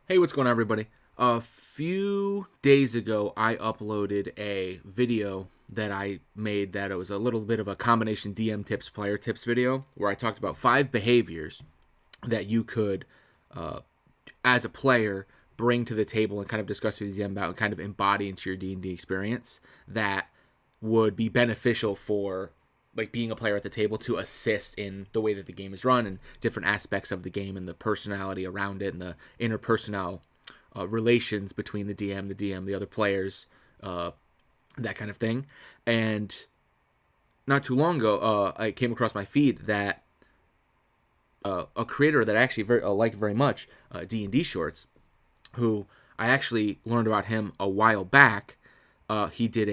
Hey, what's going on, everybody? A few days ago, I uploaded a video that I made that it was a little bit of a combination DM tips, player tips video, where I talked about 5 behaviors that you could, as a player, bring to the table and kind of discuss with the DM about and kind of embody into your D&D experience that would be beneficial for like being a player at the table to assist in the way that the game is run and different aspects of the game and the personality around it and the interpersonal relations between the DM, the other players, that kind of thing. And not too long ago, I came across my feed that a creator that I actually like very much, DnD Shorts, who I actually learned about him a while back. He did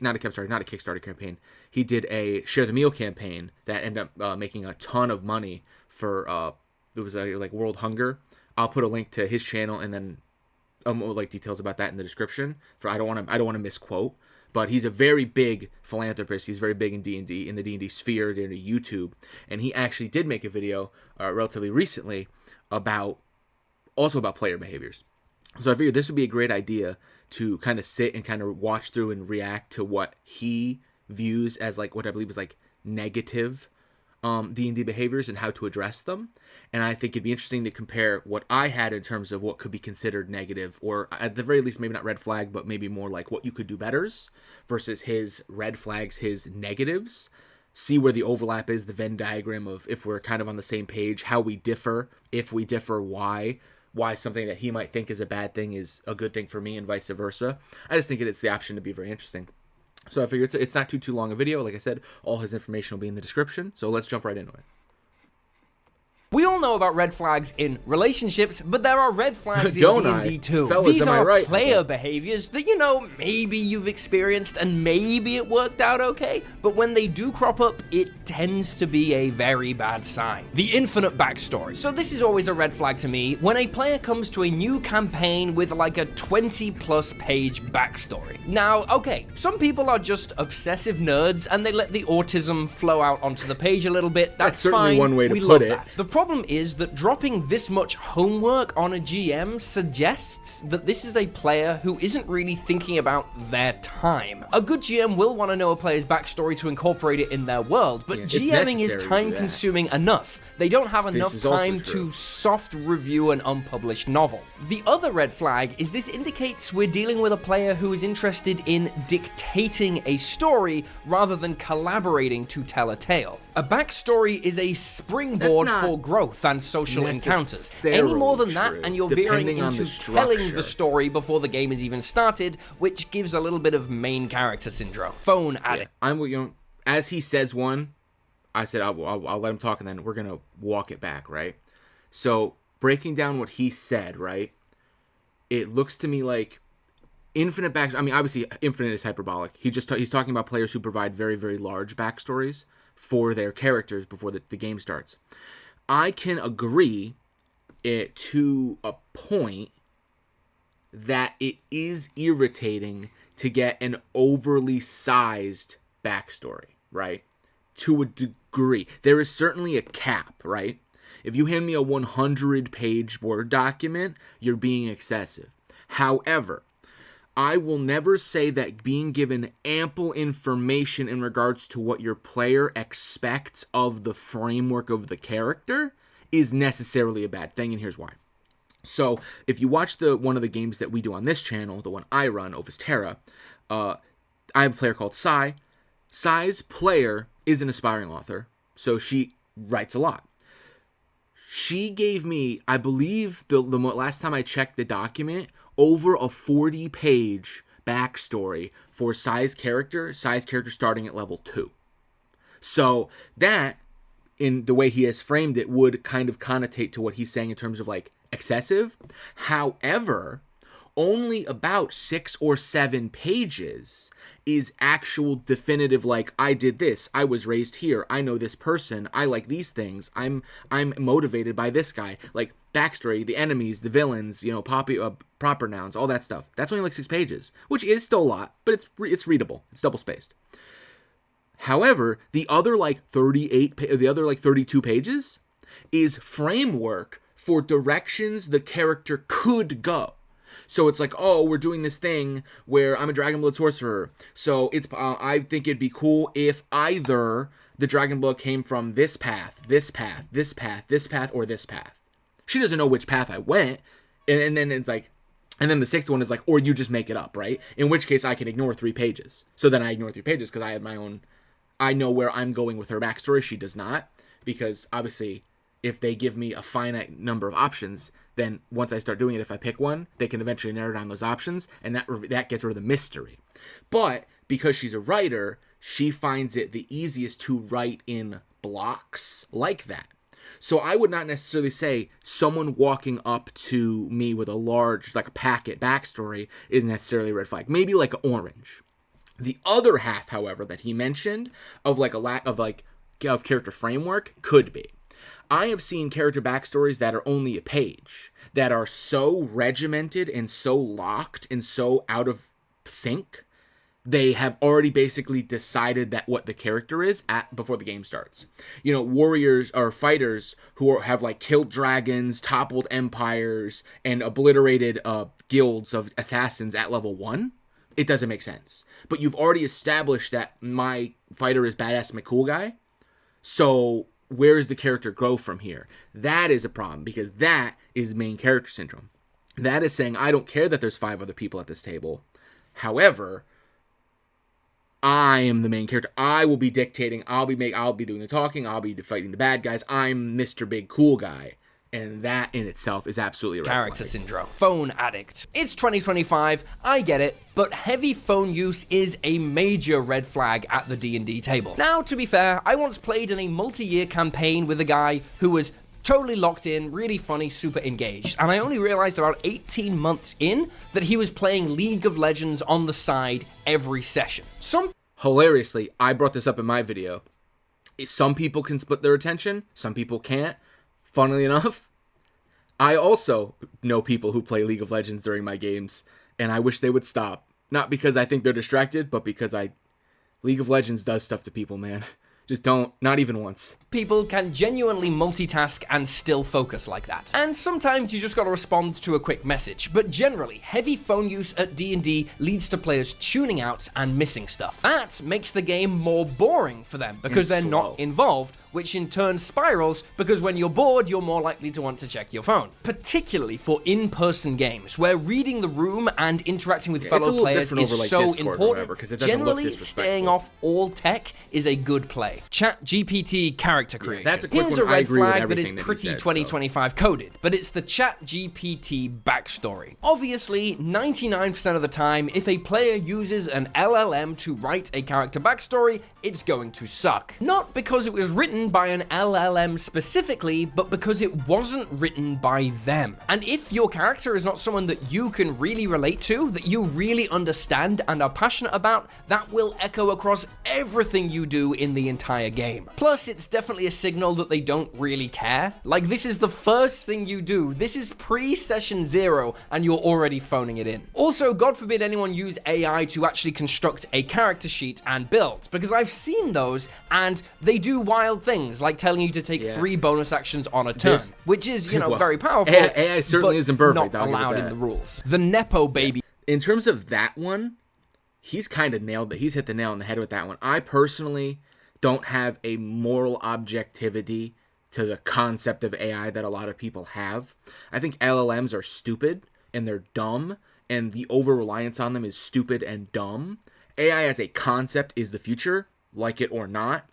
not a Kickstarter campaign. He did a Share the Meal campaign that ended up making a ton of money for, it was like World Hunger. I'll put a link to his channel and then like details about that in the description. I don't want to misquote, but he's a very big philanthropist. He's very big in D&D, in the D&D sphere, in YouTube, and he actually did make a video relatively recently about player behaviors. So I figured this would be a great idea to kind of sit and kind of watch through and react to what he views as like what I believe is like negative D&D behaviors and how to address them. And I think it'd be interesting to compare what I had in terms of what could be considered negative, or at the very least maybe not red flag, but maybe more like what you could do betters versus his red flags, his negatives. See where the overlap is, the Venn diagram of if we're kind of on the same page, how we differ, if we differ, why something that he might think is a bad thing is a good thing for me and vice versa. I just think it's the option to be very interesting. So I figure it's not too long a video. Like I said, all his information will be in the description. So let's jump right into it. We all know about red flags in relationships, but there are red flags in D&D too. Fellas, These am I are right? player behaviors that, maybe you've experienced and maybe it worked out okay, but when they do crop up, it tends to be a very bad sign. The infinite backstory. So this is always a red flag to me when a player comes to a new campaign with like a 20+ page backstory. Now, okay, some people are just obsessive nerds and they let the autism flow out onto the page a little bit. That's certainly fine. one way to We put love it. that. The problem is that dropping this much homework on a GM suggests that this is a player who isn't really thinking about their time. A good GM will want to know a player's backstory to incorporate it in their world, but GMing is time-consuming enough. They don't have enough time to soft review an unpublished novel. The other red flag is this indicates we're dealing with a player who is interested in dictating a story rather than collaborating to tell a tale. A backstory is a springboard for growth and social encounters. Any more than that, and you're veering into telling the story before the game is even started, which gives a little bit of main character syndrome. Phone addict. As he says one, I said I'll let him talk, and then we're gonna walk it back, right? So breaking down what he said, right? It looks to me like infinite back. I mean, obviously, infinite is hyperbolic. He's talking about players who provide very, very large backstories for their characters before the game starts. I can agree it to a point that it is irritating to get an overly sized backstory, right? To a degree. There is certainly a cap, right? If you hand me a 100-page Word document, you're being excessive. However, I will never say that being given ample information in regards to what your player expects of the framework of the character is necessarily a bad thing, and here's why. So, if you watch one of the games that we do on this channel, the one I run, Ovis Terra, I have a player called Sai. Sai's player is an aspiring author, so she writes a lot. She gave me, I believe, the last time I checked the document, over a 40-page backstory for Sai's character starting at level 2. So that, in the way he has framed it, would kind of connotate to what he's saying in terms of like excessive. However, only about 6 or 7 pages is actual definitive, like, I did this, I was raised here, I know this person, I like these things, I'm motivated by this guy, like backstory, the enemies, the villains, proper nouns, all that stuff. That's only like 6 pages, which is still a lot, but it's readable. It's double spaced. However, the other 32 pages is framework for directions the character could go. So it's like, oh, we're doing this thing where I'm a Dragonblood sorcerer. So it's I think it'd be cool if either the Dragonblood came from this path, this path, this path, this path, or this path. She doesn't know which path I went. And then it's like, and then the sixth one is like, or you just make it up, right? In which case I can ignore 3 pages. So then I ignore 3 pages because I have my own, I know where I'm going with her backstory. She does not. Because obviously, if they give me a finite number of options, then once I start doing it, if I pick one, they can eventually narrow down those options, and that gets rid of the mystery. But because she's a writer, she finds it the easiest to write in blocks like that. So I would not necessarily say someone walking up to me with a large, like a packet backstory is necessarily a red flag. Maybe like an orange. The other half, however, that he mentioned of like a lack of like of character framework could be. I have seen character backstories that are only a page, that are so regimented and so locked and so out of sync, they have already basically decided that what the character is at before the game starts. You know, warriors or fighters who have like killed dragons, toppled empires, and obliterated guilds of assassins at level 1. It doesn't make sense. But you've already established that my fighter is badass McCool guy. So where does the character grow from here? That is a problem, because that is main character syndrome. That is saying, I don't care that there's 5 other people at this table. However, I am the main character. I will be dictating. I'll be doing the talking. I'll be fighting the bad guys. I'm Mr. Big Cool Guy. And that in itself is absolutely a red Character flag. syndrome. Phone addict. It's 2025, I get it, but heavy phone use is a major red flag at the D&D table. Now, to be fair, I once played in a multi-year campaign with a guy who was totally locked in, really funny, super engaged, and I only realized about 18 months in that he was playing League of Legends on the side every session. Hilariously, I brought this up in my video. Some people can split their attention, some people can't. Funnily enough, I also know people who play League of Legends during my games, and I wish they would stop. Not because I think they're distracted, but because League of Legends does stuff to people, man. Just don't, not even once. People can genuinely multitask and still focus like that. And sometimes you just gotta respond to a quick message. But generally, heavy phone use at D&D leads to players tuning out and missing stuff. That makes the game more boring for them because they're not involved, which in turn spirals because when you're bored, you're more likely to want to check your phone. Particularly for in-person games, where reading the room and interacting with fellow players is so important. Generally, staying off all tech is a good play. ChatGPT character creation. That's a quick Here's one. a red flag that that is he pretty said, 2025 coded, but it's the ChatGPT backstory. Obviously, 99% of the time, if a player uses an LLM to write a character backstory, it's going to suck. Not because it was written by an LLM specifically, but because it wasn't written by them. And if your character is not someone that you can really relate to, that you really understand and are passionate about, that will echo across everything you do in the entire game. Plus, it's definitely a signal that they don't really care. Like, this is the first thing you do. This is pre-session 0, and you're already phoning it in. Also, God forbid anyone use AI to actually construct a character sheet and build, because I've seen those, and they do wild things, like telling you to take 3 bonus actions on a turn, which is, you know, well, very powerful. AI certainly isn't perfect. Not allowed in the rules. The Nepo baby. In terms of that one, he's kind of nailed it. He's hit the nail on the head with that one. I personally don't have a moral objectivity to the concept of AI that a lot of people have. I think LLMs are stupid and they're dumb, and the over-reliance on them is stupid and dumb. AI as a concept is the future, like it or not.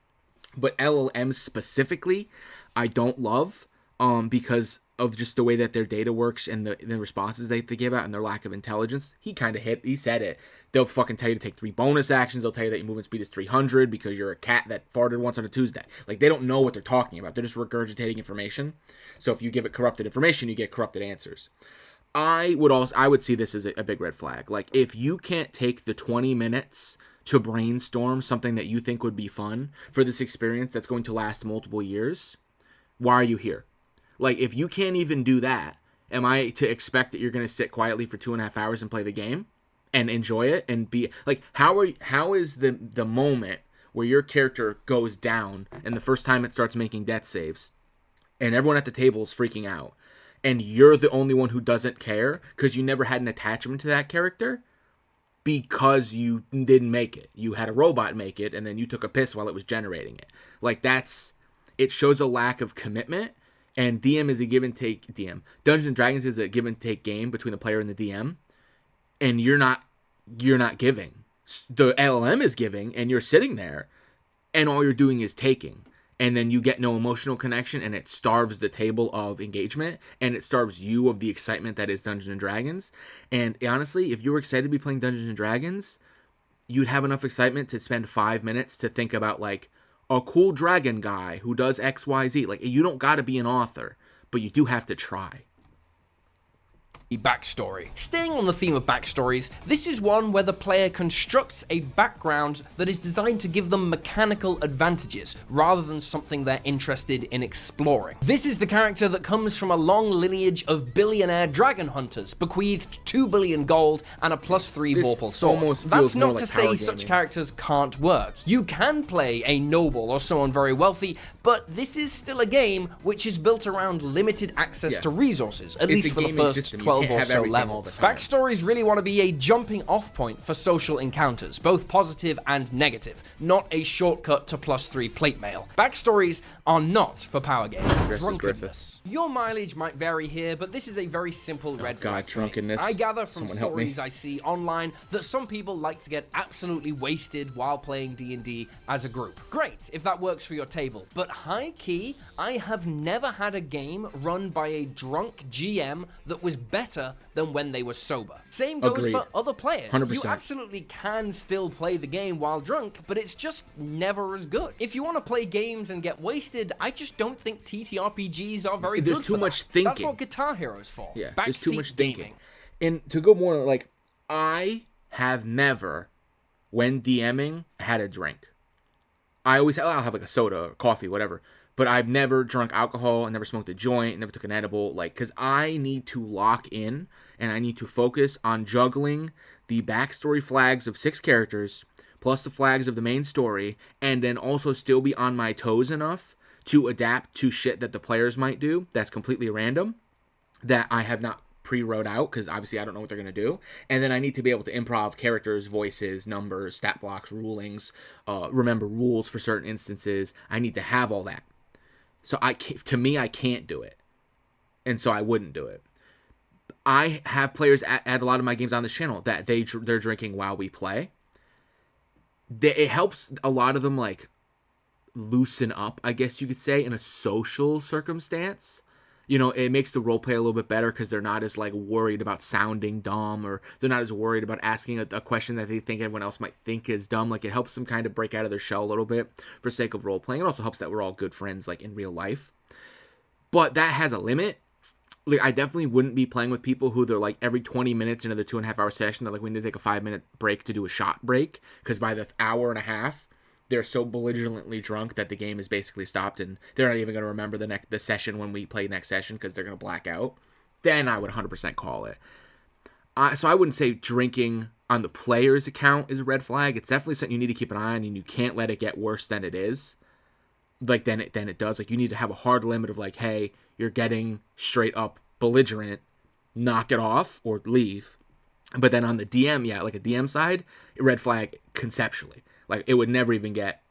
But LLMs specifically, I don't love because of just the way that their data works and the responses they give out and their lack of intelligence. He said it. They'll fucking tell you to take 3 bonus actions. They'll tell you that your movement speed is 300 because you're a cat that farted once on a Tuesday. Like, they don't know what they're talking about. They're just regurgitating information. So if you give it corrupted information, you get corrupted answers. I would see this as a big red flag. Like, if you can't take the 20 minutes to brainstorm something that you think would be fun for this experience that's going to last multiple years, why are you here? Like, if you can't even do that, am I to expect that you're going to sit quietly for 2.5 hours and play the game and enjoy it and be like, how is the moment where your character goes down and the first time it starts making death saves and everyone at the table is freaking out? and you're the only one who doesn't care because you never had an attachment to that character because you didn't make it. You had a robot make it, and then you took a piss while it was generating it. Like, it shows a lack of commitment, and DM is a give and take. Dungeons and Dragons is a give and take game between the player and the DM, and you're not giving. The LLM is giving, and you're sitting there, and all you're doing is taking. And then you get no emotional connection, and it starves the table of engagement, and it starves you of the excitement that is Dungeons and Dragons. And honestly, if you were excited to be playing Dungeons and Dragons, you'd have enough excitement to spend 5 minutes to think about, like, a cool dragon guy who does XYZ. Like, you don't got to be an author, but you do have to try. Backstory. Staying on the theme of backstories, this is one where the player constructs a background that is designed to give them mechanical advantages, rather than something they're interested in exploring. This is the character that comes from a long lineage of billionaire dragon hunters, bequeathed 2 billion gold and a +3 Vorpal sword. That's not to say such characters can't work. You can play a noble or someone very wealthy, but this is still a game which is built around limited access to resources, at least for the first 12 or so levels. Backstories really want to be a jumping off point for social encounters, both positive and negative, not a shortcut to +3 plate mail. Backstories are not for power games. Drunkenness. Your mileage might vary here, but this is a very simple red flag. Drunkenness. I gather from stories I see online that some people like to get absolutely wasted while playing D&D as a group. Great, if that works for your table, but high key, I have never had a game run by a drunk GM that was better than when they were sober. Same goes for other players. 100%. You absolutely can still play the game while drunk, but it's just never as good. If you want to play games and get wasted, I just don't think TTRPGs are very good. There's too much thinking. That's what Guitar Hero's for. Yeah, there's too much thinking. And to go more, like, I have never, when DMing, had a drink. I'll have like a soda or coffee, whatever. But I've never drunk alcohol, I never smoked a joint, never took an edible, like, because I need to lock in, and I need to focus on juggling the backstory flags of 6 characters, plus the flags of the main story, and then also still be on my toes enough to adapt to shit that the players might do that's completely random, that I have not pre-wrote out, because obviously I don't know what they're going to do. And then I need to be able to improv characters, voices, numbers, stat blocks, rulings, remember rules for certain instances. I need to have all that. So I can't do it. And so I wouldn't do it. I have players at a lot of my games on this channel that they're drinking while we play. It helps a lot of them, like, loosen up, I guess you could say, in a social circumstance. You know, it makes the roleplay a little bit better because they're not as, like, worried about sounding dumb, or they're not as worried about asking a question that they think everyone else might think is dumb. Like, it helps them kind of break out of their shell a little bit for sake of roleplaying. It also helps that we're all good friends, like, in real life. But that has a limit. Like, I definitely wouldn't be playing with people who they're, like, every 20 minutes into the 2.5-hour session, they're like, we need to take a 5-minute break to do a shot break, because by the hour and a half, they're so belligerently drunk that the game is basically stopped, and they're not even going to remember the session when we play next session because they're going to black out. Then I would 100% call it. So I wouldn't say drinking on the player's account is a red flag. It's definitely something you need to keep an eye on, and you can't let it get worse than it is. Like, than it does. Like, you need to have a hard limit of, like, hey, you're getting straight up belligerent, knock it off or leave. But then on the DM, like a DM side, red flag conceptually. Like, it would never even get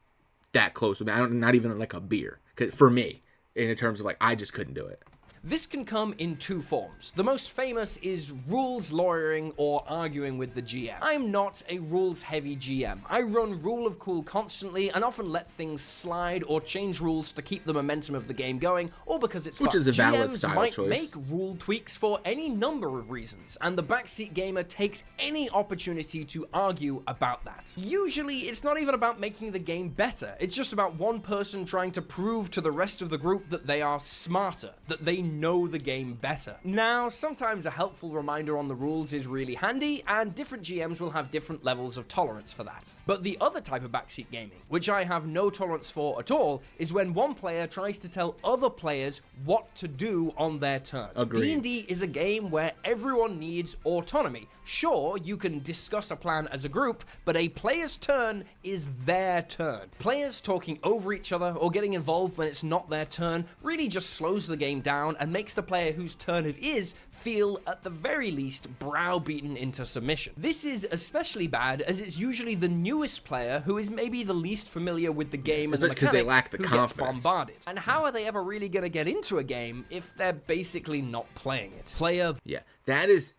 that close with me. Not even like a beer. 'Cause for me, in terms of, like, I just couldn't do it. This can come in 2 forms. The most famous is rules lawyering or arguing with the GM. I'm not a rules-heavy GM. I run Rule of Cool constantly and often let things slide or change rules to keep the momentum of the game going, or because it's fun. Which is a valid GMs style might choice. make rule tweaks for any number of reasons, and the backseat gamer takes any opportunity to argue about that. Usually, it's not even about making the game better. It's just about one person trying to prove to the rest of the group that they are smarter, that they know the game better. Now, sometimes a helpful reminder on the rules is really handy, and different GMs will have different levels of tolerance for that. But the other type of backseat gaming, which I have no tolerance for at all, is when one player tries to tell other players what to do on their turn. Agreed. D&D is a game where everyone needs autonomy. Sure, you can discuss a plan as a group, but a player's turn is their turn. Players talking over each other or getting involved when it's not their turn really just slows the game down and makes the player whose turn it is feel, at the very least, browbeaten into submission. This is especially bad as it's usually the newest player who is maybe the least familiar with the game and the mechanics they lack the who confidence. gets bombarded. And how are they ever really going to get into a game if they're basically not playing it? Player... Yeah, that is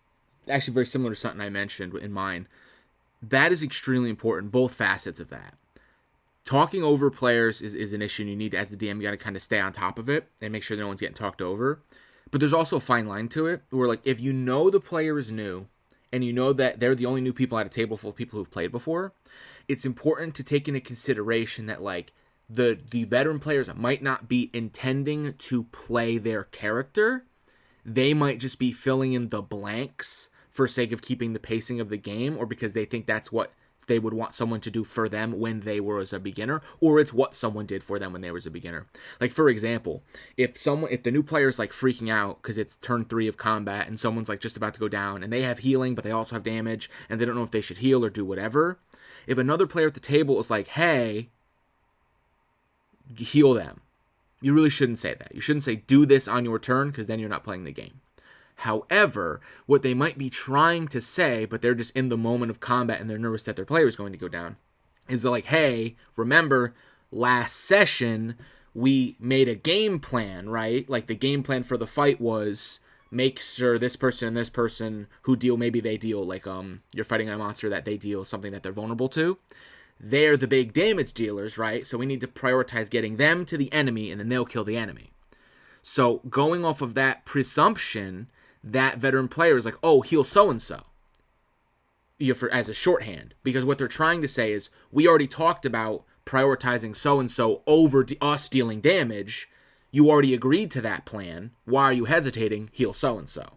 actually very similar to something I mentioned in mine. That is extremely important, both facets of that. Talking over players is an issue, and you need, as the DM, you got to kind of stay on top of it and make sure no one's getting talked over. But there's also a fine line to it, where like if you know the player is new, and you know that they're the only new people at a table full of people who've played before, it's important to take into consideration that like the veteran players might not be intending to play their character. They might just be filling in the blanks for sake of keeping the pacing of the game, or because they think that's what they would want someone to do for them when they were as a beginner, or it's what someone did for them when they was a beginner. Like, for example, if the new player's like freaking out because it's turn 3 of combat and someone's like just about to go down and they have healing but they also have damage and they don't know if they should heal or do whatever, if another player at the table is like, hey, heal them, you really shouldn't say that. You shouldn't say do this on your turn, because then you're not playing the game. However, what they might be trying to say, but they're just in the moment of combat and they're nervous that their player is going to go down, is they're like, hey, remember last session we made a game plan, right? Like the game plan for the fight was make sure this person and this person who deal, maybe they deal like you're fighting a monster that they deal something that they're vulnerable to. They're the big damage dealers, right? So we need to prioritize getting them to the enemy and then they'll kill the enemy. So going off of that presumption, that veteran player is like, oh, heal so-and-so as a shorthand. Because what they're trying to say is, we already talked about prioritizing so-and-so over us dealing damage. You already agreed to that plan. Why are you hesitating? Heal so-and-so.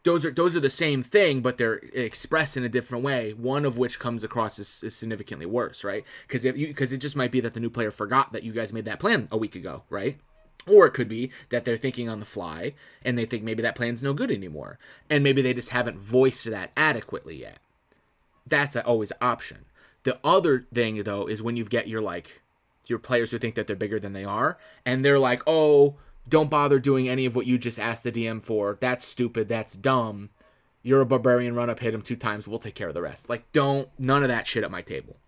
Those are the same thing, but they're expressed in a different way, one of which comes across as significantly worse, right? Because it just might be that the new player forgot that you guys made that plan a week ago, right? Or it could be that they're thinking on the fly and they think maybe that plan's no good anymore. And maybe they just haven't voiced that adequately yet. That's always an option. The other thing, though, is when you get your players who think that they're bigger than they are, and they're like, oh, don't bother doing any of what you just asked the DM for. That's stupid. That's dumb. You're a barbarian. Run up, hit him 2 times. We'll take care of the rest. Like, none of that shit at my table.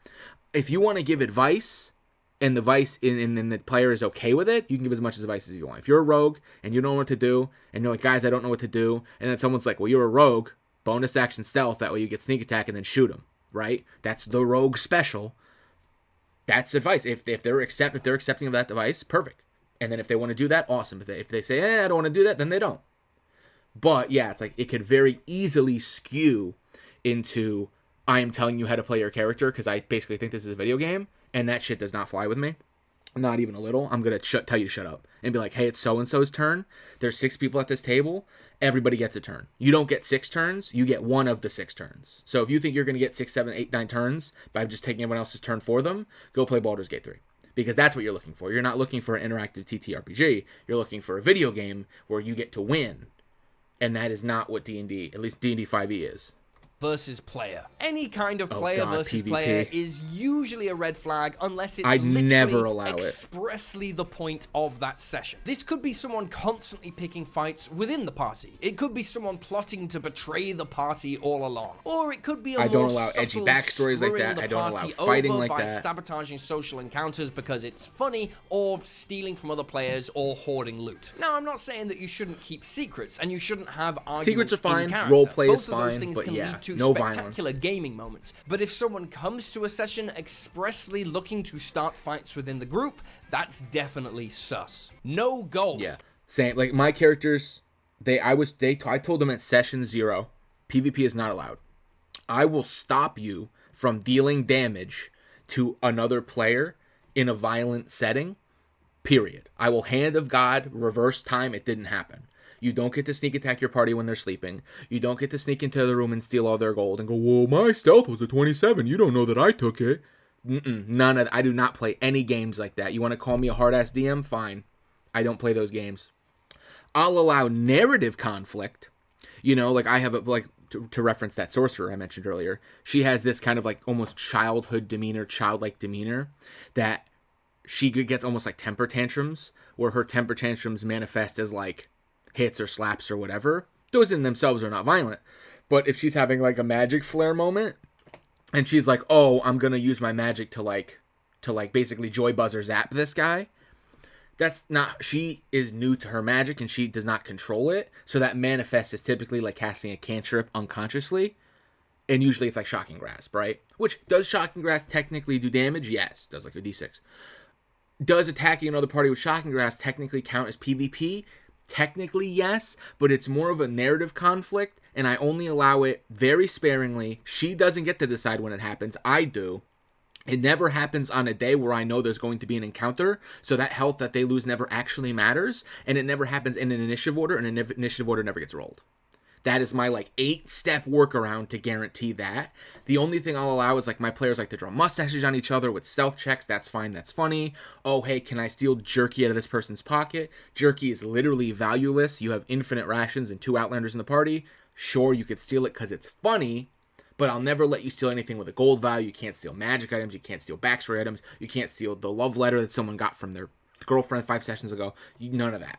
If you want to give advice, and the advice and the player is okay with it, you can give as much advice as you want. If you're a rogue and you don't know what to do, and you're like, guys, I don't know what to do, and then someone's like, well, you're a rogue, bonus action stealth, that way you get sneak attack and then shoot them, right? That's the rogue special. That's advice. If they're accepting of that advice, perfect. And then if they want to do that, awesome. If they say, I don't want to do that, then they don't. But yeah, it's like it could very easily skew into, I am telling you how to play your character because I basically think this is a video game. And that shit does not fly with me. Not even a little. I'm going to tell you to shut up. And be like, hey, it's so-and-so's turn. There's 6 people at this table. Everybody gets a turn. You don't get 6 turns. You get 1 of the 6 turns. So if you think you're going to get 6, 7, 8, 9 turns by just taking everyone else's turn for them, go play Baldur's Gate 3. Because that's what you're looking for. You're not looking for an interactive TTRPG. You're looking for a video game where you get to win. And that is not what D&D, at least D&D 5e is. Versus player. Any kind of player versus PvP. Player is usually a red flag unless it's expressly the point of that session. This could be someone constantly picking fights within the party. It could be someone plotting to betray the party all along. Or it could be a I don't allow edgy backstories like that. I don't allow fighting like by that. Sabotaging social encounters because it's funny, or stealing from other players, or hoarding loot. Now, I'm not saying that you shouldn't keep secrets and you shouldn't have arguments. Secrets are fine. Role Roleplay is fine. Both of those things but can yeah. lead to No spectacular violence. Gaming moments. But if someone comes to a session expressly looking to start fights within the group, that's definitely sus. No gold. Yeah, same. Like my characters, I told them at session 0, PvP is not allowed. I will stop you from dealing damage to another player in a violent setting. Period. I will hand of God reverse time. It didn't happen. You don't get to sneak attack your party when they're sleeping. You don't get to sneak into the room and steal all their gold and go, whoa, my stealth was a 27. You don't know that I took it. None of that. I do not play any games like that. You want to call me a hard-ass DM? Fine. I don't play those games. I'll allow narrative conflict. Like I have to reference that sorcerer I mentioned earlier. She has this kind of like almost childlike demeanor that she gets almost like temper tantrums, where her temper tantrums manifest as like hits or slaps or whatever. Those in themselves are not violent. But if she's having like a magic flare moment and she's like, oh, I'm going to use my magic to like basically joy buzzer zap this guy. That's not, she is new to her magic and she does not control it. So that manifests as typically like casting a cantrip unconsciously. And usually it's like Shocking Grasp, right? Which, does Shocking Grasp technically do damage? Yes. Does like a d6. Does attacking another party with Shocking Grasp technically count as PvP? Technically, yes. But it's more of a narrative conflict. And I only allow it very sparingly. She doesn't get to decide when it happens. I do. It never happens on a day where I know there's going to be an encounter, so that health that they lose never actually matters, and it never happens in an initiative order, and an initiative order never gets rolled. That is my, like, 8-step workaround to guarantee that. The only thing I'll allow is, like, my players like to draw mustaches on each other with stealth checks. That's fine, that's funny. Oh, hey, can I steal jerky out of this person's pocket? Jerky is literally valueless. You have infinite rations and 2 Outlanders in the party. Sure, you could steal it because it's funny, but I'll never let you steal anything with a gold value. You can't steal magic items. You can't steal backstory items. You can't steal the love letter that someone got from their girlfriend 5 sessions ago. None of that.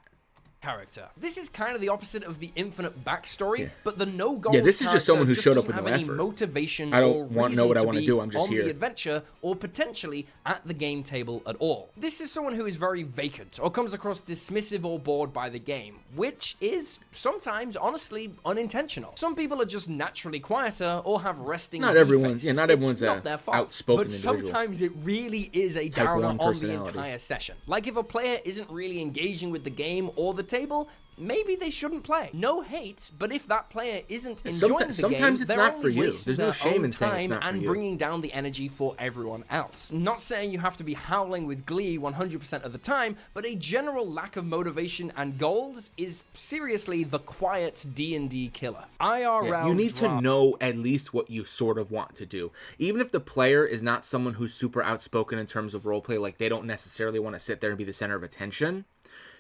Character. This is kind of the opposite of the infinite backstory, but the no goals. Yeah, this is just someone who showed up with have no any effort. Motivation I or don't know reason what I to want to be do. I'm just on here. the adventure or potentially at the game table at all. This is someone who is very vacant or comes across dismissive or bored by the game, which is sometimes honestly unintentional. Some people are just naturally quieter or have resting. Not everyone's. Yeah, not everyone's not their fault, outspoken but individual. sometimes it really is a Type downer 1 on the personality. entire session. Like if a player isn't really engaging with the game or the table, maybe they shouldn't play. No hate, but if that player isn't enjoying the game, sometimes it's they're not only for you. wasting There's no their shame own in saying it's time not for and you. bringing down the energy for everyone else. Not saying you have to be howling with glee 100% of the time, but a general lack of motivation and goals is seriously the quiet D&D killer. IRL Yeah, you need to know at least what you sort of want to do. Even if the player is not someone who's super outspoken in terms of roleplay, like they don't necessarily want to sit there and be the center of attention,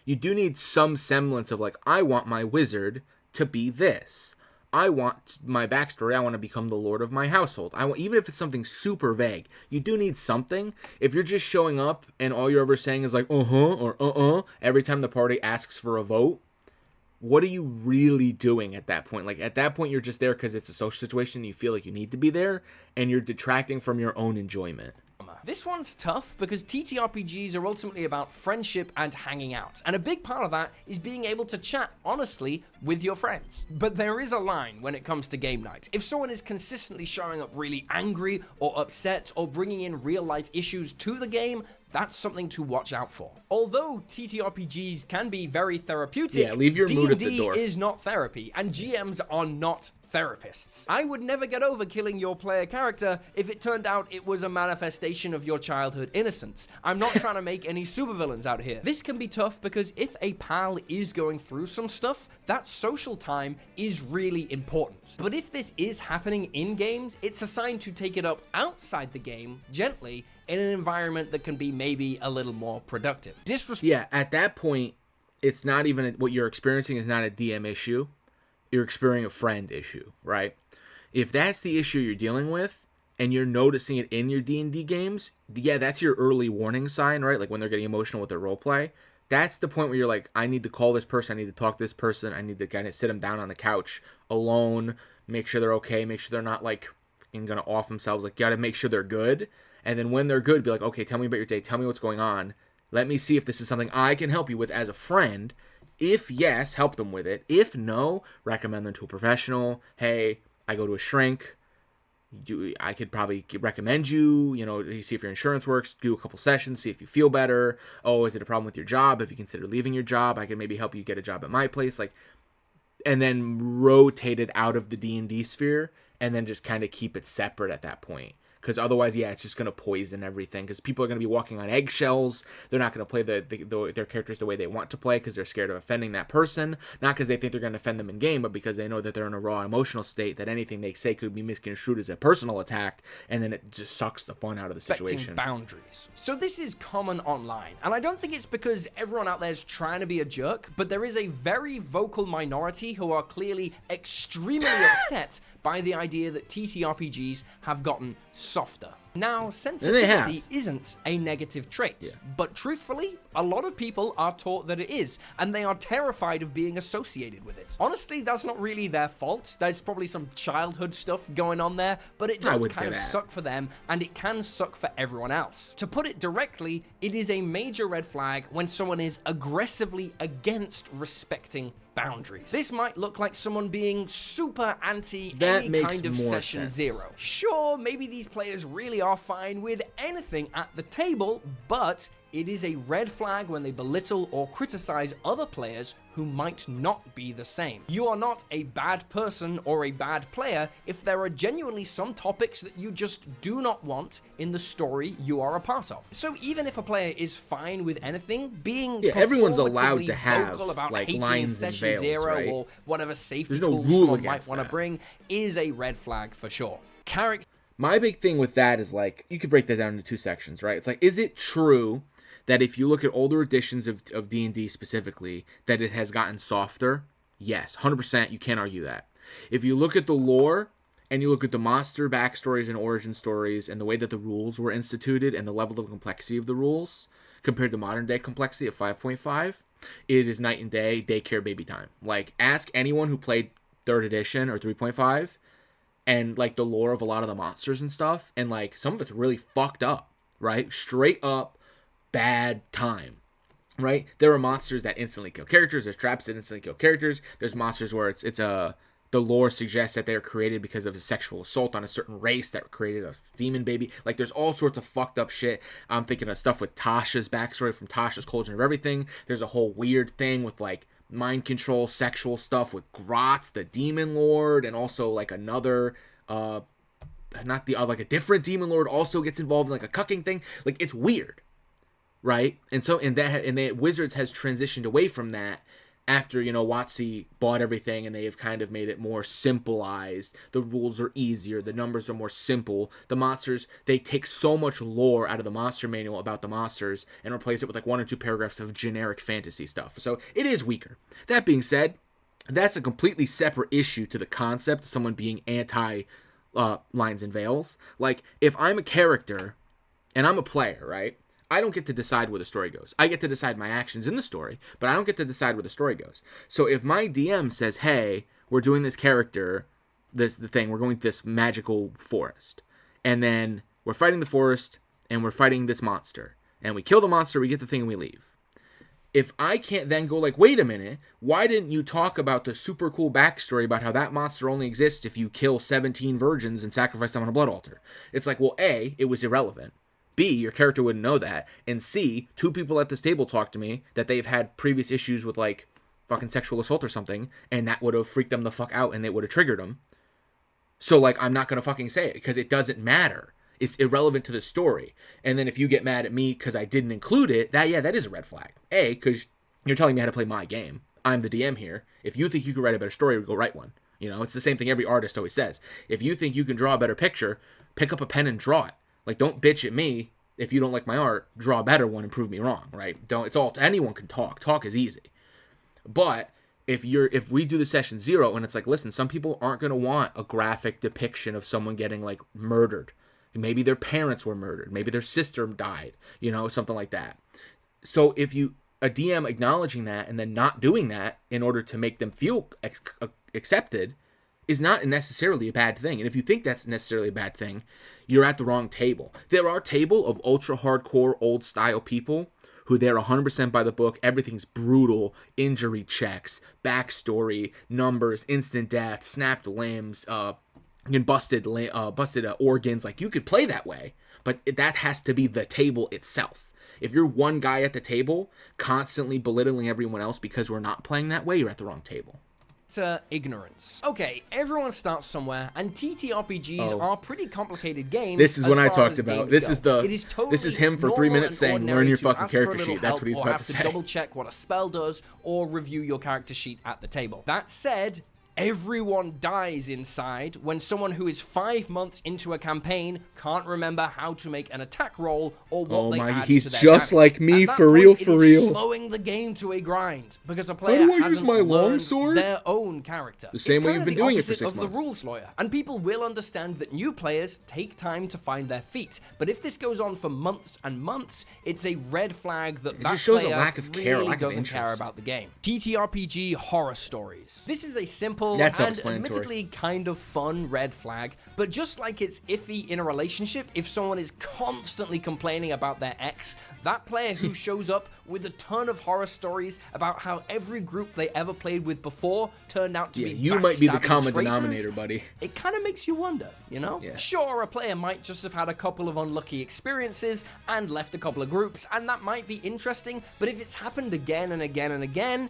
you do need some semblance of like, I want my wizard to be this. I want my backstory. I want to become the lord of my household. Even if it's something super vague, you do need something. If you're just showing up and all you're ever saying is like, or every time the party asks for a vote, what are you really doing at that point? Like, at that point, you're just there because it's a social situation. You feel like you need to be there, and you're detracting from your own enjoyment. This one's tough because TTRPGs are ultimately about friendship and hanging out, and a big part of that is being able to chat honestly with your friends. But there is a line when it comes to game night. If someone is consistently showing up really angry or upset or bringing in real life issues to the game, that's something to watch out for. Although TTRPGs can be very therapeutic, Yeah, leave your mood at the door. D&D is not therapy, and GMs are not therapists. I would never get over killing your player character if it turned out it was a manifestation of your childhood innocence. I'm not trying to make any supervillains out here. This can be tough because if a pal is going through some stuff, that social time is really important. But if this is happening in games, it's assigned to take it up outside the game, gently, in an environment that can be maybe a little more productive. Yeah, at that point, it's not even what you're experiencing is not a DM issue. You're experiencing a friend issue, right? If that's the issue you're dealing with and you're noticing it in your D&D games, yeah, that's your early warning sign, right? Like when they're getting emotional with their roleplay. That's the point where you're like, I need to call this person, I need to talk to this person, I need to kind of sit them down on the couch alone, make sure they're okay, make sure they're not like gonna off themselves. Like, you gotta make sure they're good. And then when they're good, be like, okay, tell me about your day, tell me what's going on. Let me see if this is something I can help you with as a friend. If yes, help them with it. If no, recommend them to a professional. Hey, I go to a shrink. I could probably recommend you, see if your insurance works, do a couple sessions, see if you feel better. Oh, is it a problem with your job? If you consider leaving your job, I can maybe help you get a job at my place. And then rotate it out of the D&D sphere and then just kind of keep it separate at that point. Because otherwise, yeah, it's just going to poison everything. Because people are going to be walking on eggshells. They're not going to play their characters the way they want to play because they're scared of offending that person. Not because they think they're going to offend them in game, but because they know that they're in a raw emotional state, that anything they say could be misconstrued as a personal attack, and then it just sucks the fun out of the situation. Boundaries. So this is common online, and I don't think it's because everyone out there is trying to be a jerk, but there is a very vocal minority who are clearly extremely upset by the idea that TTRPGs have gotten softer. Now, And they sensitivity have. isn't a negative trait, Yeah. but truthfully, a lot of people are taught that it is, and they are terrified of being associated with it. Honestly, that's not really their fault. There's probably some childhood stuff going on there, but it does kind of suck for them, and it can suck for everyone else. To put it directly, it is a major red flag when someone is aggressively against respecting boundaries. This might look like someone being super anti any kind of session zero. Sure, maybe these players really are fine with anything at the table, but it is a red flag when they belittle or criticize other players who might not be the same. You are not a bad person or a bad player if there are genuinely some topics that you just do not want in the story you are a part of. So even if a player is fine with anything, being everyone's allowed to have vocal about like hating lines and session veils, zero right? or whatever safety There's no tools rule someone might against want to that. bring is a red flag for sure. My big thing with that is like, you could break that down into two sections, right? It's like, is it true that if you look at older editions of D&D specifically, that it has gotten softer? Yes, 100%, you can't argue that. If you look at the lore, and you look at the monster backstories and origin stories, and the way that the rules were instituted, and the level of complexity of the rules, compared to modern day complexity of 5.5, it is night and day, daycare baby time. Like, ask anyone who played 3rd edition or 3.5, and like the lore of a lot of the monsters and stuff, and like some of it's really fucked up, right? Straight up bad time, right? There are monsters that instantly kill characters. There's traps that instantly kill characters. There's monsters where the lore suggests that they are created because of a sexual assault on a certain race that created a demon baby. Like, there's all sorts of fucked up shit. I'm thinking of stuff with Tasha's backstory from Tasha's Cauldron of Everything. There's a whole weird thing with like mind control, sexual stuff with Grotz, the demon lord, and also like another not the like a different demon lord also gets involved in like a cucking thing. Like, it's weird, right? And so Wizards has transitioned away from that after, you know, WotC bought everything, and they have kind of made it more simpleized. The rules are easier, the numbers are more simple. The monsters, they take so much lore out of the monster manual about the monsters and replace it with like 1 or 2 paragraphs of generic fantasy stuff. So it is weaker. That being said, that's a completely separate issue to the concept of someone being anti lines and veils. Like, if I'm a character and I'm a player, right? I don't get to decide where the story goes. I get to decide my actions in the story, but I don't get to decide where the story goes. So if my DM says, hey, we're doing this character, the thing, we're going to this magical forest, and then we're fighting the forest, and we're fighting this monster, and we kill the monster, we get the thing, and we leave. If I can't then go like, wait a minute, why didn't you talk about the super cool backstory about how that monster only exists if you kill 17 virgins and sacrifice them on a blood altar? It's like, well, A, it was irrelevant. B, your character wouldn't know that. And C, 2 people at this table talked to me that they've had previous issues with like fucking sexual assault or something, and that would have freaked them the fuck out and it would have triggered them. So like, I'm not going to fucking say it because it doesn't matter. It's irrelevant to the story. And then if you get mad at me because I didn't include it, that is a red flag. A, because you're telling me how to play my game. I'm the DM here. If you think you can write a better story, go write one. You know, it's the same thing every artist always says. If you think you can draw a better picture, pick up a pen and draw it. Like, don't bitch at me if you don't like my art. Draw a better one and prove me wrong, right? Anyone can talk. Talk is easy. But if we do the session 0 and it's like, listen, some people aren't going to want a graphic depiction of someone getting like murdered. Maybe their parents were murdered. Maybe their sister died, you know, something like that. So if a DM acknowledging that and then not doing that in order to make them feel accepted is not necessarily a bad thing. And if you think that's necessarily a bad thing, you're at the wrong table. There are table of ultra hardcore old style people who they're 100% by the book. Everything's brutal, injury checks, backstory, numbers, instant death, snapped limbs, busted organs. Like, you could play that way, but that has to be the table itself. If you're one guy at the table constantly belittling everyone else because we're not playing that way, you're at the wrong table. Ignorance. Okay, everyone starts somewhere, and TTRPGs are pretty complicated games. This is what I talked about. This is him for 3 minutes saying, learn your fucking character sheet. That's what he's about to say. Double check what a spell does, or review your character sheet at the table. That said, everyone dies inside when someone who is 5 months into a campaign can't remember how to make an attack roll or what they add he's to their just damage. like me, At that for real, point, for it is real. slowing the game to a grind because a player do I use hasn't my learned longsword? their own character. The same way It's you've been kinda the doing it for opposite 6 of months. the rules lawyer, and people will understand that new players take time to find their feet. But if this goes on for months and months, it's a red flag that that just shows a player lack of care, really lack of doesn't care interest. about the game. TTRPG horror stories. This is a simple That's and self-explanatory. admittedly kind of fun red flag, but just like it's iffy in a relationship, if someone is constantly complaining about their ex, that player who shows up with a ton of horror stories about how every group they ever played with before turned out to be You might be the backstabbing common traitors, denominator, buddy. it kind of makes you wonder, you know? Yeah. Sure, a player might just have had a couple of unlucky experiences and left a couple of groups, and that might be interesting, but if it's happened again and again and again,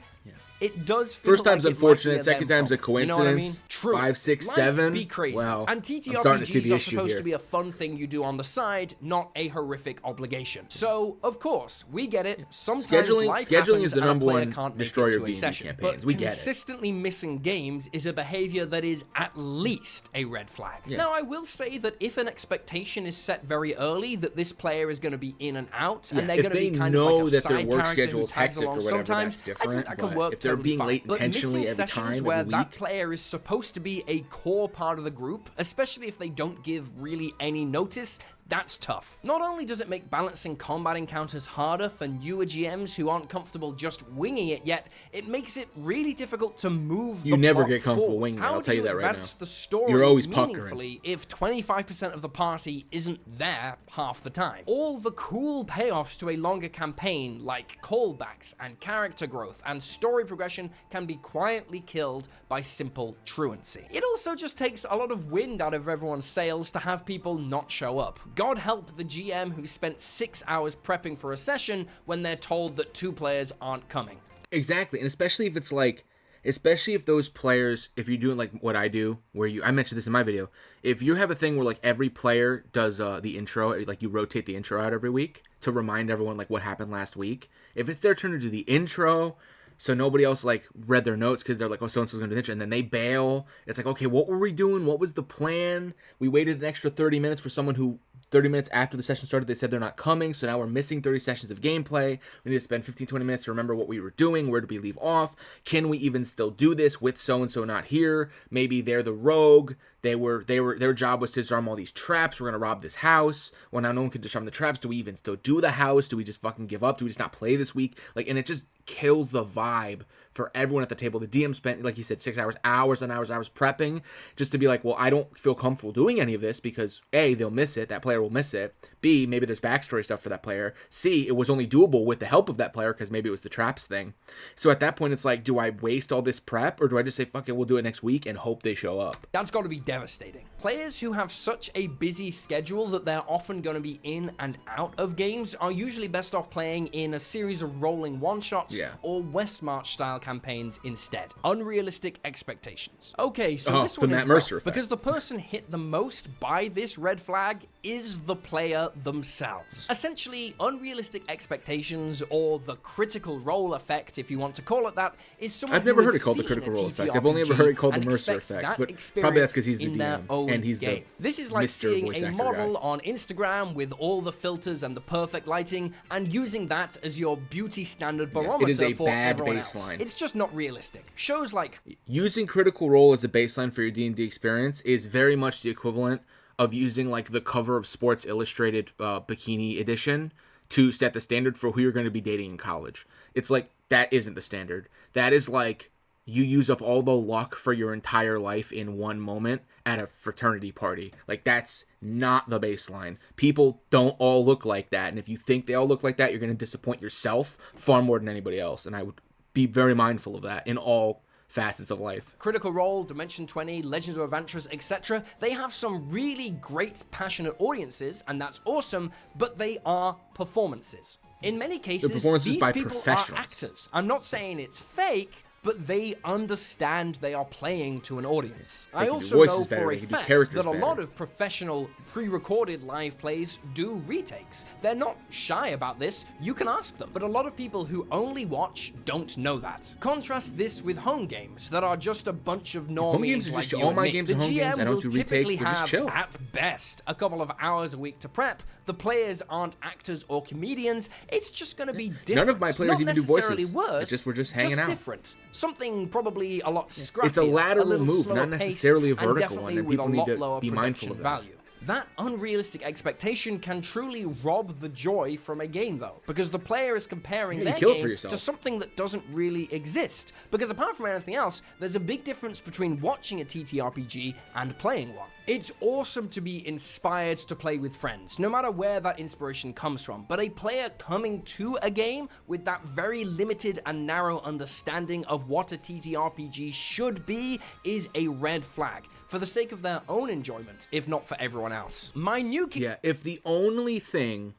it does feel First time's like it might unfortunate, be a second them time's a problem. You know what I mean? coincidence. True. 5, 6, Life 7. be crazy. Wow. And I'm starting to see TTRPGs the are issue supposed here. to be a fun thing you do on the side, not a horrific obligation. So, of course, we get it. Sometimes life Scheduling happens is the and a number player one can't make destroyer it of to a D&D session. campaigns. But We get it. consistently missing games is a behavior that is at least a red flag. Yeah. Now, I will say that if an expectation is set very early that this player is going to be in and out, and they're if going to be they kind of know like a that their side work character schedule who is tags hectic or along whatever, sometimes, that's I think different. that can But work if they're totally being fine. late But intentionally missing every sessions time, where every that week, player is supposed to be a core part of the group, especially if they don't give really any notice, that's tough. Not only does it make balancing combat encounters harder for newer GMs who aren't comfortable just winging it yet, it makes it really difficult to move You the never plot get comfortable forward. winging it, How I'll do tell you that right advance now. the story You're always puckering. meaningfully if 25% of the party isn't there half the time? All the cool payoffs to a longer campaign, like callbacks and character growth and story progression, can be quietly killed by simple truancy. It also just takes a lot of wind out of everyone's sails to have people not show up. God help the GM who spent 6 hours prepping for a session when they're told that 2 players aren't coming. Exactly, and especially if it's like, especially if those players, if you're doing like what I do, where I mentioned this in my video, if you have a thing where like every player does the intro, like you rotate the intro out every week to remind everyone like what happened last week. If it's their turn to do the intro, so nobody else like read their notes because they're like, oh, so-and-so's gonna do the intro, and then they bail. It's like, okay, what were we doing? What was the plan? We waited an extra 30 minutes for someone who 30 minutes after the session started, they said they're not coming, so now we're missing 30 sessions of gameplay. We need to spend 15, 20 minutes to remember what we were doing. Where did we leave off? Can we even still do this with so-and-so not here? Maybe they're the rogue. Their job was to disarm all these traps. We're going to rob this house. Well, now no one can disarm the traps. Do we even still do the house? Do we just fucking give up? Do we just not play this week? Like, and it just kills the vibe for everyone at the table. The DM spent, like you said, 6 hours, hours and hours prepping just to be like, well, I don't feel comfortable doing any of this because A, they'll miss it. That player will miss it. B, maybe there's backstory stuff for that player. C, it was only doable with the help of that player because maybe it was the traps thing. So at that point, it's like, do I waste all this prep or do I just say, fuck it, we'll do it next week and hope they show up? That's got to be devastating. Players who have such a busy schedule that they're often going to be in and out of games are usually best off playing in a series of rolling one-shots or Westmarch style campaigns instead. Unrealistic expectations. Okay, so this one is rough, because the person hit the most by this red flag is the player themselves. Essentially, unrealistic expectations, or the critical role effect, if you want to call it that, is someone I've never who heard has it called the seen critical a role effect. TTRPG I've only ever heard it called the and Mercer expects effect, that but probably that's because he's the in their DM own and he's game. the This is like Mr. seeing voice a actor model guy. on Instagram with all the filters and the perfect lighting and using that as your beauty standard barometer it is a for bad everyone else. baseline. It's just not realistic. Shows like Using Critical Role as a baseline for your D&D experience is very much the equivalent of using like the cover of Sports Illustrated bikini edition to set the standard for who you're going to be dating in college. It's like, that isn't the standard. That is like, you use up all the luck for your entire life in one moment at a fraternity party. Like, that's not the baseline. People don't all look like that. And if you think they all look like that, you're going to disappoint yourself far more than anybody else. And I would be very mindful of that in all facets of life. Critical Role, Dimension 20, Legends of Adventurers, etc. They have some really great, passionate audiences, and that's awesome, but they are performances. In many cases, these people are actors. I'm not saying it's fake, but they understand they are playing to an audience. They I can do also voices know better, for a they can do fact characters that a lot better. of professional pre-recorded live plays do retakes. They're not shy about this, you can ask them, but a lot of people who only watch don't know that. Contrast this with home games that are just a bunch of normies games are like just- you all and my me. games The are home GM games, I don't will do retakes, typically we're just have, chill. at best, a couple of hours a week to prep. The players aren't actors or comedians, it's just going to be different. None of my players not even do necessarily voices. worse, We're just hanging out. different. Something probably a lot scrappier, It's a lateral little move, slower not necessarily a paced, and vertical one, definitely and with a people need lot to lower be mindful production of that. value. That unrealistic expectation can truly rob the joy from a game, though, because the player is comparing You their kill it for game yourself. to something that doesn't really exist. Because apart from anything else, there's a big difference between watching a TTRPG and playing one. It's awesome to be inspired to play with friends, no matter where that inspiration comes from, but a player coming to a game with that very limited and narrow understanding of what a TTRPG should be is a red flag, for the sake of their own enjoyment, if not for everyone else. My new Yeah, if the only thing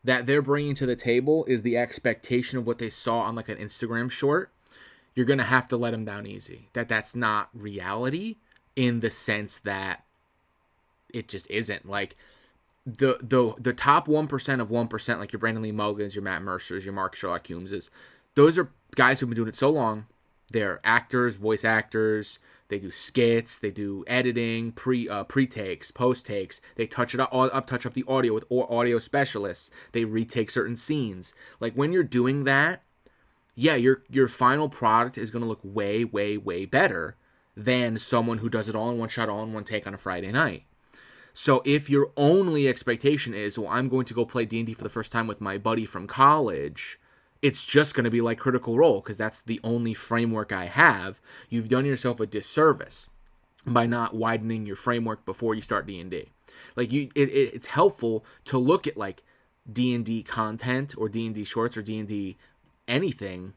that they're bringing to the table is the expectation of what they saw on like an Instagram short, you're going to have to let them down easy. That's not reality in the sense that it just isn't. Like the top 1% of 1%, like your Brandon Lee Mulligans, your Matt Mercers, your Mark Sherlock Humeses, those are guys who've been doing it so long. They're actors, voice actors. They do skits. They do editing, pre-takes, post-takes. They touch up the audio with audio specialists. They retake certain scenes. Like when you're doing that, yeah, your final product is going to look way, way, way better than someone who does it all in one shot, all in one take on a Friday night. So if your only expectation is, well, I'm going to go play D&D for the first time with my buddy from college, it's just going to be like Critical Role because that's the only framework I have. You've done yourself a disservice by not widening your framework before you start D&D. Like it's helpful to look at like D&D content or D&D shorts or D&D anything,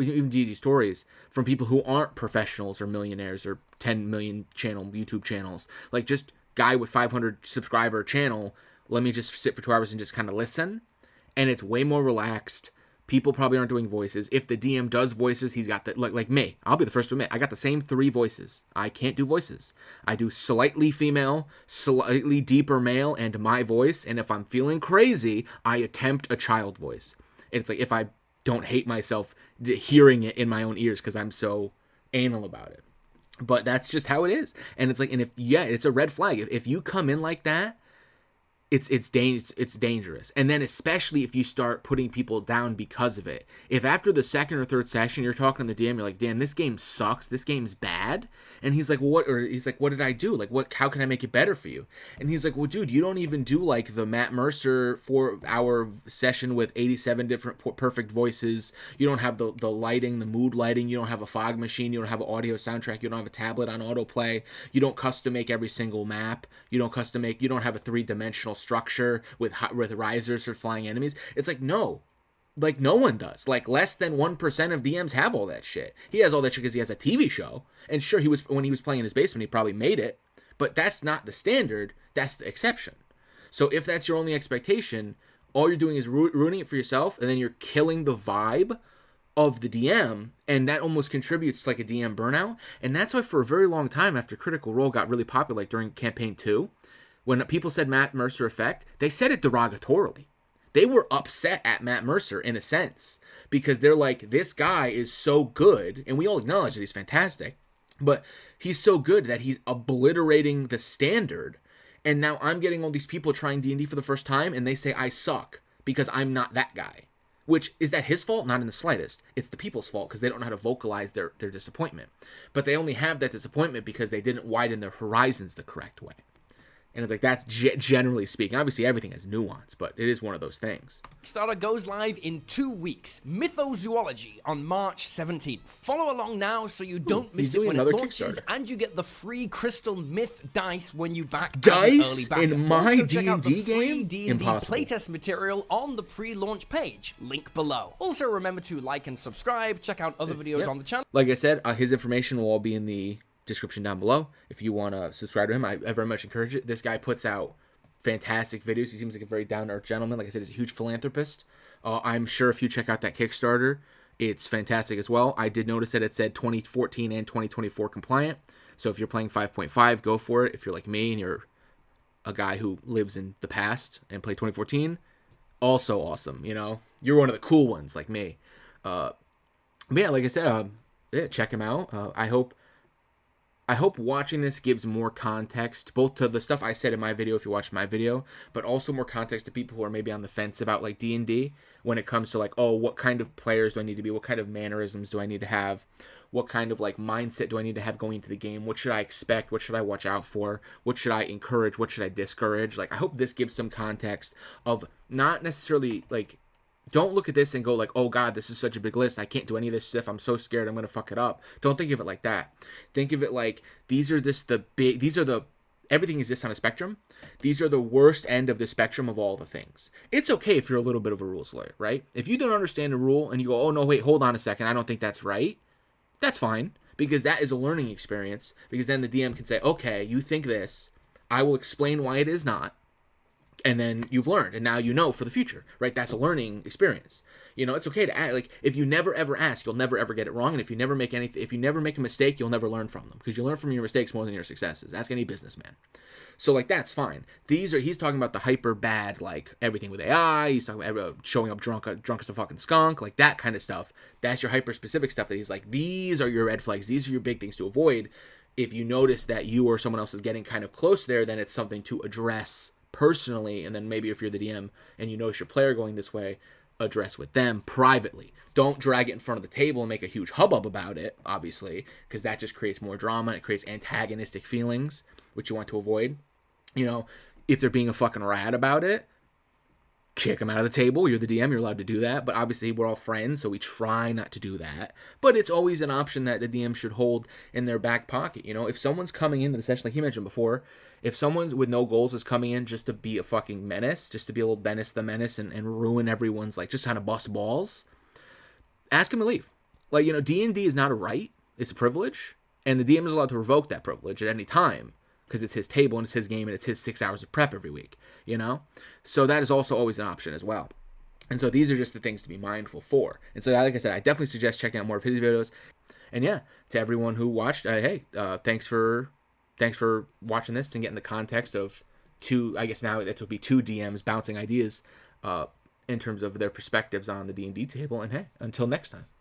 even D&D stories from people who aren't professionals or millionaires or 10 million YouTube channels. Like just guy with 500 subscriber channel, let me just sit for 2 hours and just kind of listen. And it's way more relaxed. People probably aren't doing voices. If the DM does voices, he's got like me. I'll be the first to admit, I got the same 3 voices. I can't do voices. I do slightly female, slightly deeper male, and my voice. And if I'm feeling crazy, I attempt a child voice. And it's like if I don't hate myself hearing it in my own ears because I'm so anal about it. But that's just how it is. And it's like, and if, yeah, it's a red flag. If you come in like that, it's dangerous. And then especially if you start putting people down because of it. If after the second or third session you're talking to the DM, you're like, damn, this game sucks, this game's bad. And he's like, what did I do? Like, how can I make it better for you? And he's like, well, dude, you don't even do like the Matt Mercer 4-hour session with 87 different perfect voices. You don't have the lighting, the mood lighting. You don't have a fog machine. You don't have an audio soundtrack. You don't have a tablet on autoplay. You don't custom make every single map. You don't have a 3-dimensional structure with risers for flying enemies. It's like, no. Like, no one does. Like, less than 1% of DMs have all that shit. He has all that shit because he has a TV show. And sure, when he was playing in his basement, he probably made it. But that's not the standard. That's the exception. So if that's your only expectation, all you're doing is ruining it for yourself, and then you're killing the vibe of the DM, and that almost contributes to like a DM burnout. And that's why for a very long time after Critical Role got really popular, like during Campaign 2, when people said Matt Mercer effect, they said it derogatorily. They were upset at Matt Mercer in a sense because they're like, this guy is so good, and we all acknowledge that he's fantastic, but he's so good that he's obliterating the standard. And now I'm getting all these people trying D&D for the first time, and they say I suck because I'm not that guy. Which, is that his fault? Not in the slightest. It's the people's fault because they don't know how to vocalize their disappointment. But they only have that disappointment because they didn't widen their horizons the correct way. And it's like, that's generally speaking. Obviously, everything has nuance, but it is one of those things. Kickstarter goes live in 2 weeks. Mythozoology on March 17th. Follow along now so you don't miss it when it launches, and you get the free Crystal Myth dice when you back dice as an early backer. in my also, check out the D&D free game? D&D Impossible. playtest material on the pre-launch page. Link below. Also, remember to like and subscribe. Check out other videos on the channel. Like I said, his information will all be in the description down below. If you want to subscribe to him, I very much encourage it. This guy puts out fantastic videos. He seems like a very down-to-earth gentleman. Like I said, he's a huge philanthropist. I'm sure if you check out that Kickstarter, It's fantastic as well. I did notice that it said 2014 and 2024 compliant. So if you're playing 5.5, go for it. If you're like me and you're a guy who lives in the past and play 2014, also awesome. You're one of the cool ones like me. But yeah, like I said, yeah, check him out. I hope watching this gives more context, both to the stuff I said in my video, if you watched my video, but also more context to people who are maybe on the fence about like D&D when it comes to like, oh, what kind of players do I need to be? What kind of mannerisms do I need to have? What kind of like mindset do I need to have going into the game? What should I expect? What should I watch out for? What should I encourage? What should I discourage? Like, I hope this gives some context of not necessarily like, don't look at this and go like, oh God, this is such a big list. I can't do any of this stuff. I'm so scared I'm going to fuck it up. Don't think of it like that. Think of it like, everything exists on a spectrum. These are the worst end of the spectrum of all the things. It's okay if you're a little bit of a rules lawyer, right? If you don't understand a rule and you go, oh no, wait, hold on a second. I don't think that's right. That's fine, because that is a learning experience, because then the DM can say, okay, you think this. I will explain why it is not. And then you've learned, and now you know for the future, right? That's a learning experience. It's okay to ask. Like, if you never ever ask, you'll never ever get it wrong. And if you never make a mistake, you'll never learn from them, because you learn from your mistakes more than your successes. Ask any businessman. So like, that's fine. He's talking about the hyper bad, like everything with AI. He's talking about showing up drunk as a fucking skunk, like that kind of stuff. That's your hyper specific stuff that he's like, these are your red flags. These are your big things to avoid. If you notice that you or someone else is getting kind of close there, then it's something to address personally, and then maybe if you're the DM and you notice your player going this way, address with them privately. Don't drag it in front of the table and make a huge hubbub about it, obviously, because that just creates more drama. It creates antagonistic feelings, which you want to avoid. If they're being a fucking rat about it, kick them out of the table. You're the DM, you're allowed to do that, but obviously we're all friends, so we try not to do that. But it's always an option that the DM should hold in their back pocket. If someone's coming into the session, like he mentioned before, if someone's with no goals is coming in just to be a fucking menace, just to be a little Dennis the Menace and ruin everyone's, like, just kind of bust balls, ask him to leave. Like, D&D is not a right, it's a privilege, and the DM is allowed to revoke that privilege at any time, because it's his table and it's his game and it's his 6 hours of prep every week, So that is also always an option as well. And so these are just the things to be mindful for. And so, like I said, I definitely suggest checking out more of his videos. And yeah, to everyone who watched, hey, thanks for watching this and getting the context of I guess now it will be two DMs bouncing ideas in terms of their perspectives on the D&D table. And hey, until next time.